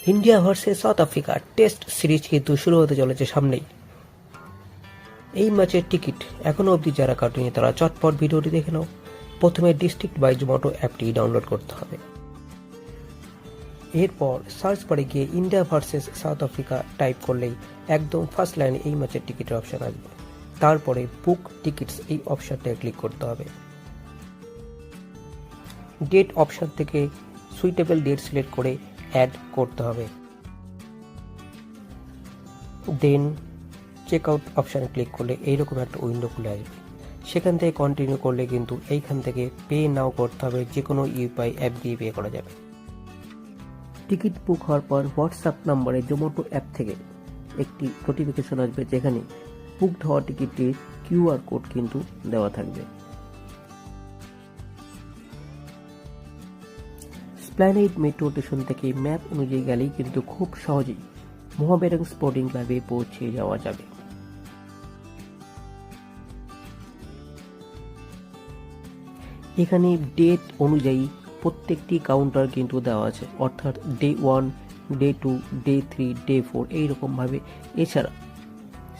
India versus south Africa test series কিন্তু শুরু হতে চলেছে সামনেই। এই ম্যাচের টিকিট এখনো অবধি যারা কাটেনি তারা চটপট ভিডিওটি দেখে নাও। প্রথমে ডিস্ট্রিক্ট বাই জোম্যাটো অ্যাপটি ডাউনলোড করতে হবে। এরপর সার্চ বারে গিয়ে India versus south Africa type করলেই একদম ফার্স্ট লাইনে এই ম্যাচের টিকিটের অপশন আসবে। তারপরে বুক টিকিটস এই অপশনটায় ক্লিক করতে হবে। ডেট অপশন থেকে সুইটেবল ডেট সিলেক্ট করে অ্যাড করতে হবে। দেন চেক আউট অপশানে ক্লিক করলে এইরকম একটা উইন্ডো খুলে আসবে। সেখান থেকে কন্টিনিউ করলে কিন্তু এইখান থেকে পে নাও করতে হবে, যে কোনো ইউপিআই অ্যাপ দিয়ে পে করা যাবে। টিকিট বুক হওয়ার পর হোয়াটসঅ্যাপ নাম্বারে জোম্যাটো অ্যাপ থেকে একটি নোটিফিকেশন আসবে, যেখানে বুকড হওয়া টিকিটটির কিউআর কোড কিন্তু দেওয়া থাকবে। স্প্ল্যানেড মেট্রো স্টেশন থেকে ম্যাপ অনুযায়ী গেলেই কিন্তু খুব সহজেই মোহামেডান স্পোর্টিং ক্লাবে পৌঁছে যাওয়া যাবে। এখানে ডেট অনুযায়ী প্রত্যেকটি কাউন্টার কিন্তু দেওয়া আছে, অর্থাৎ ডে 1, ডে 2, ডে 3, ডে 4 এইরকমভাবে। এছাড়া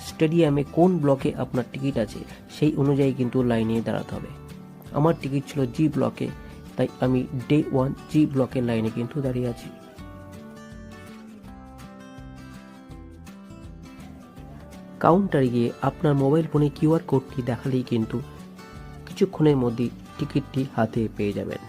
স্টেডিয়ামে কোন ব্লকে আপনার টিকিট আছে সেই অনুযায়ী কিন্তু লাইনে দাঁড়াতে হবে। আমার টিকিট ছিল জি ব্লকে, তাই আমি ডে 1 জি ব্লকের লাইনে কিন্তু দাঁড়িয়ে আছি। কাউন্টারে গিয়ে আপনার মোবাইল ফোনে কিউআর কোডটি দেখালেই কিন্তু কিছুক্ষণের মধ্যেই টিকিটটি হাতে পেয়ে যাবেন।